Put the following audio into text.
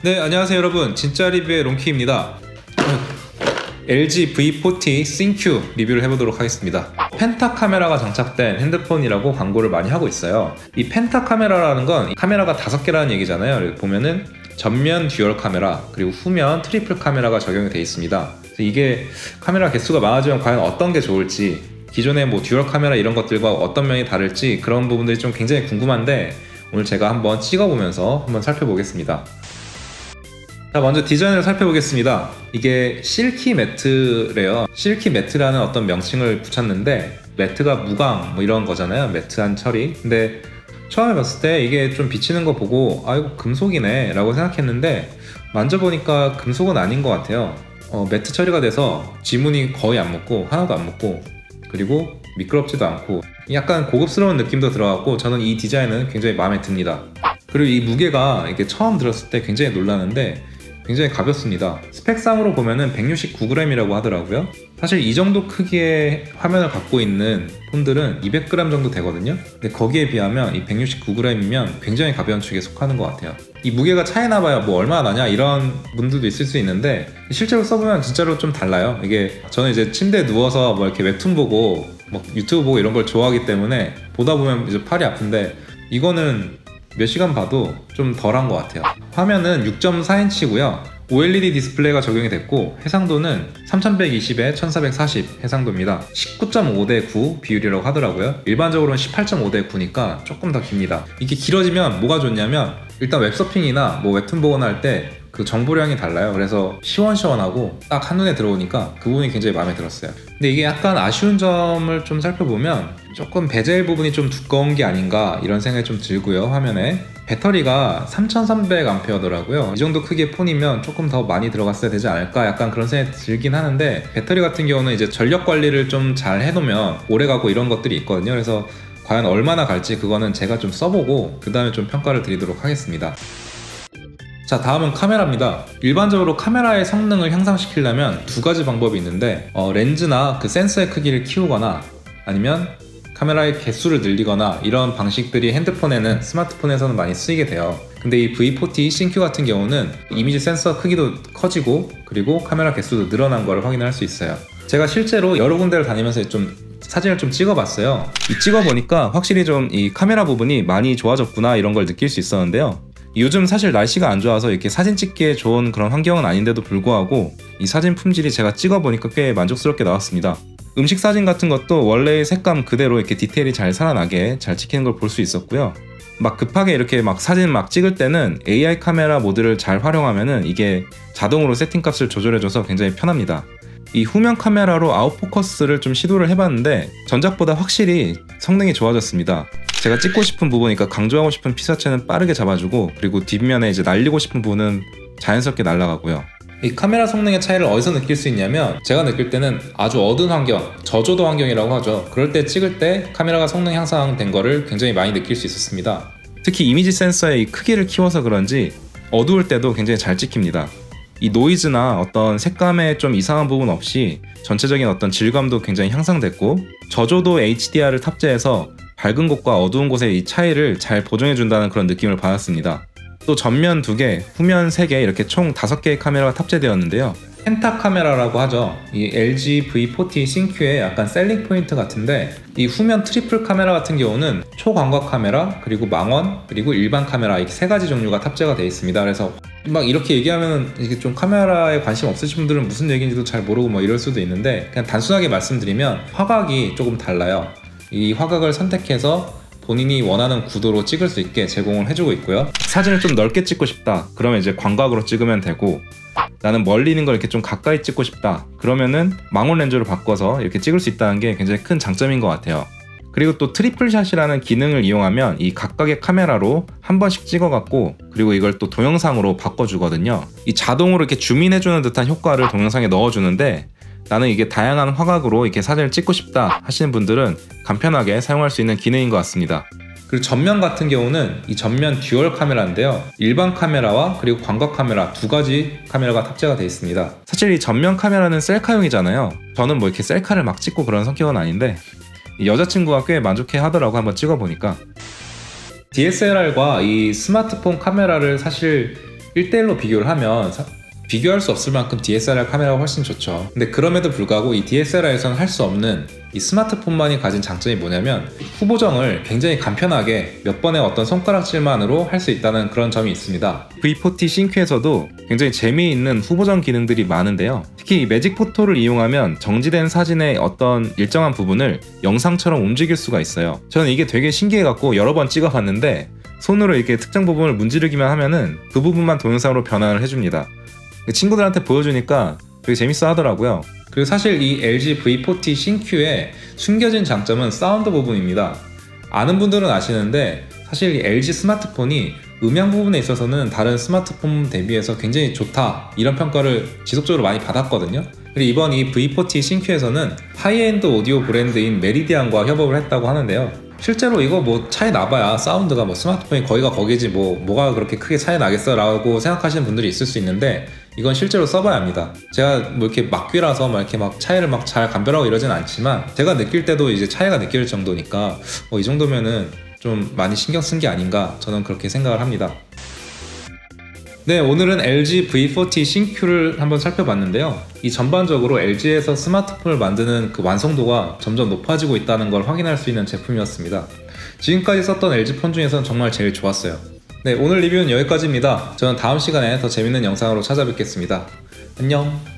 네, 안녕하세요 여러분, 진짜 리뷰의 롱키입니다. LG V40 싱큐 리뷰를 해보도록 하겠습니다. 펜타 카메라가 장착된 핸드폰이라고 광고를 많이 하고 있어요. 이 펜타 카메라라는 건 카메라가 5개라는 얘기잖아요. 보면은 전면 듀얼 카메라, 그리고 후면 트리플 카메라가 적용이 되어 있습니다. 이게 카메라 개수가 많아지면 과연 어떤 게 좋을지, 기존의 뭐 듀얼 카메라 이런 것들과 어떤 면이 다를지 그런 부분들이 좀 굉장히 궁금한데, 오늘 제가 한번 찍어보면서 한번 살펴보겠습니다. 자, 먼저 디자인을 살펴보겠습니다. 이게 실키 매트래요. 실키 매트라는 어떤 명칭을 붙였는데, 매트가 무광 뭐 이런 거잖아요. 매트한 처리. 근데 처음에 봤을 때 이게 좀 비치는 거 보고 아, 이거 금속이네 라고 생각했는데, 만져보니까 금속은 아닌 것 같아요. 매트 처리가 돼서 지문이 거의 안 묻고, 하나도 안 묻고, 그리고 미끄럽지도 않고 약간 고급스러운 느낌도 들어갔고, 저는 이 디자인은 굉장히 마음에 듭니다. 그리고 이 무게가 이게 처음 들었을 때 굉장히 놀라는데 굉장히 가볍습니다. 스펙상으로 보면은 169g이라고 하더라고요. 사실 이 정도 크기의 화면을 갖고 있는 폰들은 200g 정도 되거든요. 근데 거기에 비하면 이 169g이면 굉장히 가벼운 축에 속하는 것 같아요. 이 무게가 차이 나봐야 뭐 얼마나 나냐 이런 분들도 있을 수 있는데, 실제로 써보면 진짜로 좀 달라요. 이게 저는 이제 침대에 누워서 뭐 이렇게 웹툰 보고 뭐 유튜브 보고 이런 걸 좋아하기 때문에 보다 보면 이제 팔이 아픈데, 이거는 몇 시간 봐도 좀 덜한 것 같아요. 화면은 6.4인치고요 OLED 디스플레이가 적용이 됐고, 해상도는 3120에 1440 해상도입니다. 19.5대 9 비율이라고 하더라고요. 일반적으로는 18.5대 9니까 조금 더 깁니다. 이게 길어지면 뭐가 좋냐면, 일단 웹서핑이나 뭐 웹툰 보거나 할 때 그 정보량이 달라요. 그래서 시원시원하고 딱 한눈에 들어오니까 그 부분이 굉장히 마음에 들었어요. 근데 이게 약간 아쉬운 점을 좀 살펴보면, 조금 베젤 부분이 좀 두꺼운 게 아닌가 이런 생각이 좀 들고요. 화면에 배터리가 3300A더라고요. 이 정도 크기의 폰이면 조금 더 많이 들어갔어야 되지 않을까, 약간 그런 생각이 들긴 하는데, 배터리 같은 경우는 이제 전력 관리를 좀 잘 해놓으면 오래 가고 이런 것들이 있거든요. 그래서 과연 얼마나 갈지 그거는 제가 좀 써보고 그 다음에 좀 평가를 드리도록 하겠습니다. 자, 다음은 카메라입니다. 일반적으로 카메라의 성능을 향상시키려면 두 가지 방법이 있는데, 렌즈나 그 센서의 크기를 키우거나, 아니면 카메라의 개수를 늘리거나, 이런 방식들이 핸드폰에는, 스마트폰에서는 많이 쓰이게 돼요. 근데 이 V40 싱큐 같은 경우는 이미지 센서 크기도 커지고, 그리고 카메라 개수도 늘어난 걸 확인할 수 있어요. 제가 실제로 여러 군데를 다니면서 좀 사진을 좀 찍어봤어요. 찍어보니까 확실히 좀 이 카메라 부분이 많이 좋아졌구나 이런 걸 느낄 수 있었는데요. 요즘 사실 날씨가 안 좋아서 이렇게 사진 찍기에 좋은 그런 환경은 아닌데도 불구하고, 이 사진 품질이 제가 찍어보니까 꽤 만족스럽게 나왔습니다. 음식 사진 같은 것도 원래의 색감 그대로 이렇게 디테일이 잘 살아나게 잘 찍히는 걸 볼 수 있었고요. 막 급하게 이렇게 막 사진 막 찍을 때는 AI 카메라 모드를 잘 활용하면은 이게 자동으로 세팅값을 조절해줘서 굉장히 편합니다. 이 후면 카메라로 아웃포커스를 좀 시도를 해봤는데, 전작보다 확실히 성능이 좋아졌습니다. 제가 찍고 싶은 부분이니까 강조하고 싶은 피사체는 빠르게 잡아주고, 그리고 뒷면에 이제 날리고 싶은 부분은 자연스럽게 날아가고요. 이 카메라 성능의 차이를 어디서 느낄 수 있냐면, 제가 느낄 때는 아주 어두운 환경, 저조도 환경이라고 하죠. 그럴 때 찍을 때 카메라가 성능 향상된 거를 굉장히 많이 느낄 수 있었습니다. 특히 이미지 센서의 이 크기를 키워서 그런지 어두울 때도 굉장히 잘 찍힙니다. 이 노이즈나 어떤 색감에 좀 이상한 부분 없이 전체적인 어떤 질감도 굉장히 향상됐고, 저조도 HDR을 탑재해서 밝은 곳과 어두운 곳의 이 차이를 잘 보정해준다는 그런 느낌을 받았습니다. 또 전면 2개, 후면 3개, 이렇게 총 5개의 카메라가 탑재되었는데요. 펜타 카메라라고 하죠. 이 LG V40 싱큐의 약간 셀링 포인트 같은데, 이 후면 트리플 카메라 같은 경우는 초광각 카메라, 그리고 망원, 그리고 일반 카메라, 이렇게 3가지 종류가 탑재가 되어 있습니다. 그래서 막 이렇게 얘기하면 이게 좀 카메라에 관심 없으신 분들은 무슨 얘기인지도 잘 모르고 뭐 이럴 수도 있는데, 그냥 단순하게 말씀드리면 화각이 조금 달라요. 이 화각을 선택해서 본인이 원하는 구도로 찍을 수 있게 제공을 해주고 있고요. 사진을 좀 넓게 찍고 싶다 그러면 이제 광각으로 찍으면 되고, 나는 멀리 있는 걸 이렇게 좀 가까이 찍고 싶다 그러면은 망원 렌즈로 바꿔서 이렇게 찍을 수 있다는 게 굉장히 큰 장점인 것 같아요. 그리고 또 트리플샷이라는 기능을 이용하면 이 각각의 카메라로 한 번씩 찍어갖고, 그리고 이걸 또 동영상으로 바꿔주거든요. 이 자동으로 이렇게 줌인해주는 듯한 효과를 동영상에 넣어주는데, 나는 이게 다양한 화각으로 이렇게 사진을 찍고 싶다 하시는 분들은 간편하게 사용할 수 있는 기능인 것 같습니다. 그리고 전면 같은 경우는 이 전면 듀얼 카메라인데요. 일반 카메라와 그리고 광각 카메라 2가지 카메라가 탑재가 되어 있습니다. 사실 이 전면 카메라는 셀카용이잖아요. 저는 뭐 이렇게 셀카를 막 찍고 그런 성격은 아닌데, 여자친구가 꽤 만족해 하더라고, 한번 찍어보니까. DSLR과 이 스마트폰 카메라를 사실 1대1로 비교를 하면 비교할 수 없을 만큼 DSLR 카메라가 훨씬 좋죠. 근데 그럼에도 불구하고 이 DSLR에서는 할 수 없는 이 스마트폰만이 가진 장점이 뭐냐면 후보정을 굉장히 간편하게 몇 번의 어떤 손가락질만으로 할 수 있다는 그런 점이 있습니다. V40 싱큐에서도 굉장히 재미있는 후보정 기능들이 많은데요. 특히 이 매직 포토를 이용하면 정지된 사진의 어떤 일정한 부분을 영상처럼 움직일 수가 있어요. 저는 이게 되게 신기해갖고 여러 번 찍어봤는데 손으로 이렇게 특정 부분을 문지르기만 하면은 그 부분만 동영상으로 변환을 해줍니다. 친구들한테 보여주니까 되게 재밌어 하더라고요. 그리고 사실 이 LG V40 싱큐의 숨겨진 장점은 사운드 부분입니다. 아는 분들은 아시는데 사실 이 LG 스마트폰이 음향 부분에 있어서는 다른 스마트폰 대비해서 굉장히 좋다 이런 평가를 지속적으로 많이 받았거든요. 그리고 이번 이 V40 싱큐에서는 하이엔드 오디오 브랜드인 메리디안과 협업을 했다고 하는데요. 실제로 이거 뭐 차이 나봐야 사운드가 뭐 스마트폰이 거기가 거기지 뭐가 그렇게 크게 차이 나겠어 라고 생각하시는 분들이 있을 수 있는데 이건 실제로 써봐야 합니다. 제가 뭐 이렇게 막귀라서 이렇게 막 차이를 막 잘 감별하고 이러진 않지만 제가 느낄 때도 이제 차이가 느낄 정도니까 이 정도면은 좀 많이 신경 쓴 게 아닌가 저는 그렇게 생각을 합니다. 네, 오늘은 LG V40 싱큐를 한번 살펴봤는데요. 이 전반적으로 LG에서 스마트폰을 만드는 그 완성도가 점점 높아지고 있다는 걸 확인할 수 있는 제품이었습니다. 지금까지 썼던 LG 폰 중에서는 정말 제일 좋았어요. 네, 오늘 리뷰는 여기까지입니다. 저는 다음 시간에 더 재밌는 영상으로 찾아뵙겠습니다. 안녕!